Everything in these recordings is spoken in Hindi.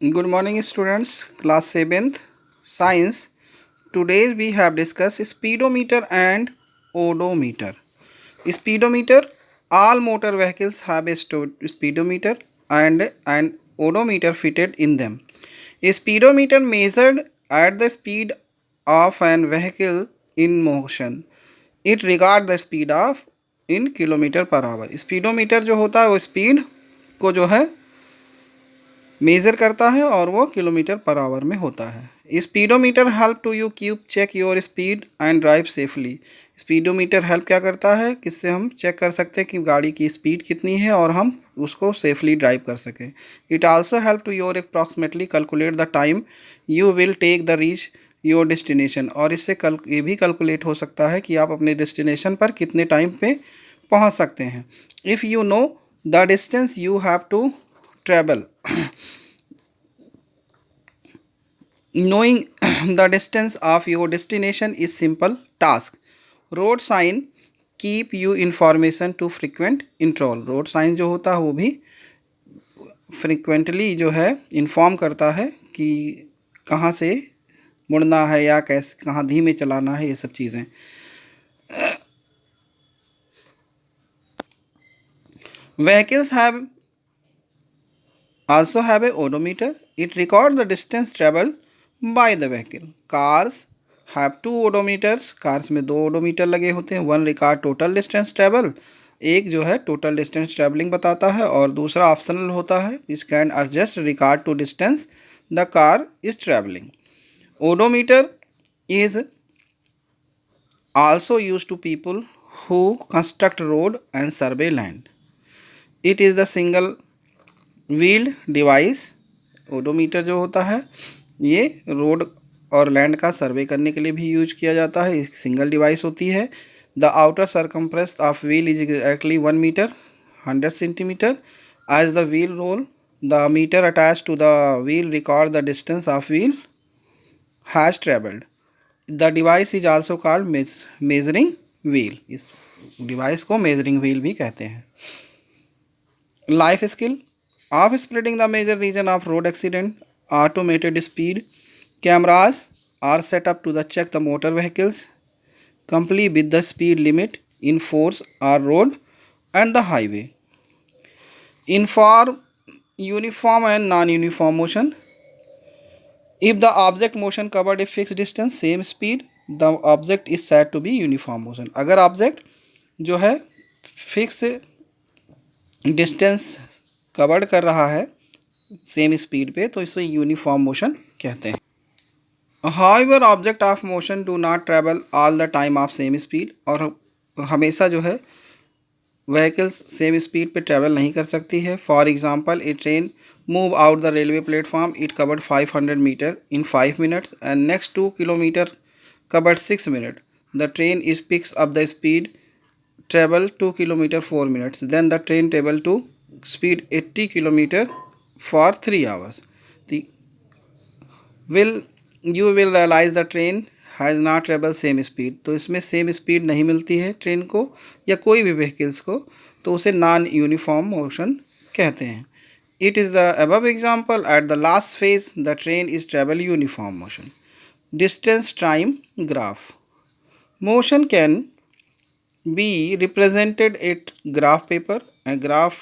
Good morning, students. Class 7th Science. Today we have discussed speedometer and odometer. Speedometer. All motor vehicles have a speedometer and an odometer fitted in them. A speedometer measured at the speed of an vehicle in motion. It regards the speed of in kilometre per hour. Speedometer जो होता है वो स्पीड को जो है मेज़र करता है और वो किलोमीटर पर आवर में होता है. Speedometer help to you keep check your speed and drive safely. Speedometer help क्या करता है, किससे हम चेक कर सकते हैं कि गाड़ी की स्पीड कितनी है और हम उसको सेफली ड्राइव कर सकें. It also help to your approximately calculate the time you will take the reach your destination. और इससे ये भी कैलकुलेट हो सकता है कि आप अपने डेस्टिनेशन पर कितने टाइम पे पहुंच सकते हैं. If you know the distance you have to travel. Knowing the distance of your destination is simple task. Road sign keep you information to frequent interval. Road sign जो होता है वो भी फ्रिक्वेंटली जो है इन्फॉर्म करता है कि कहाँ से मुड़ना है या कैसे कहाँ धीमे चलाना है, ये सब चीज़ें. Vehicles have also have a odometer. It records the distance traveled by the vehicle. Cars have two odometers. Cars में दो odometer लगे होते हैं. One record total distance travel. एक जो है total distance traveling बताता है और दूसरा optional होता है. It can adjust regard to distance the car is traveling. Odometer is also used to people who construct road and survey land. It is the single wheeled device. Odometer जो होता है ये रोड और लैंड का सर्वे करने के लिए भी यूज किया जाता है. एक सिंगल डिवाइस होती है. The outer circumference of wheel is exactly 1 metre 100 centimetre. As the wheel roll the meter attach to the wheel record the distance of wheel has travelled. The device is also called measuring wheel. इस डिवाइस को मेजरिंग व्हील भी कहते हैं. Life skill of spreading the major region of road accident. Automated speed cameras are set up to check the motor vehicles complete with the speed limit in force or road and the highway. Inform uniform and non-uniform motion. If the object motion covered a fixed distance same speed, the object is said to be uniform motion. अगर object जो है फिक्स डिस्टेंस कवर्ड कर रहा है सेम स्पीड पे तो इसे यूनिफॉर्म मोशन कहते हैं. However object of motion do not travel all the time of same speed. और हमेशा जो है व्हीकल्स सेम स्पीड पे ट्रैवल नहीं कर सकती है. For example a train move out the railway platform it covered 500 metres in 5 minutes and next 2 kilometres covered 6 minute. The train is picks up the speed travel 2 kilometres 4 minutes. Then the train travel to speed 80 kilometer for 3 hours. The you will realize the train has not traveled same speed. तो इसमें सेम स्पीड नहीं मिलती है ट्रेन को या कोई भी व्हीकल्स को, तो उसे नॉन यूनिफॉर्म मोशन कहते हैं. It is the above example at the last phase the train is travel uniform motion. Distance time graph. Motion can be represented at graph paper. A graph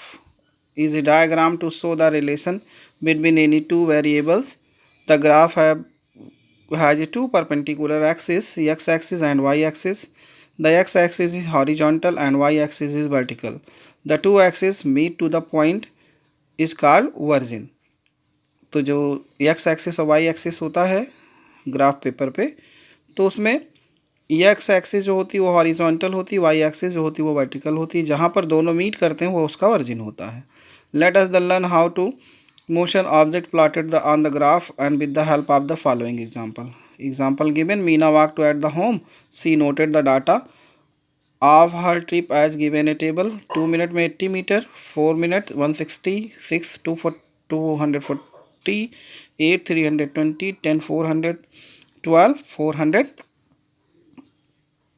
is a diagram to show the relation between any two variables. The graph has two perpendicular axes, x-axis and y-axis. The x-axis is horizontal and y-axis is vertical. The two axes meet to the point is called origin. तो जो x-axis और y-axis होता है ग्राफ पेपर पे, तो उसमें एक्स एक्सिस जो होती है वो हॉरिजॉन्टल होती है, वाई एक्सिस जो होती है वो वर्टिकल होती है. जहाँ पर दोनों मीट करते हैं वो उसका ओरिजिन होता है. Let us the learn how to motion object plotted on the graph and with the help of the following example. Example given. Meena walk to at the home. She noted the data of her trip as given a table. 2 minute में 80 metres, 4 minute 160, 6 240, 8 320, 10 400, 12 400,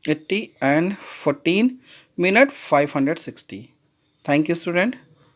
80 and 14 minute 560. Thank you student.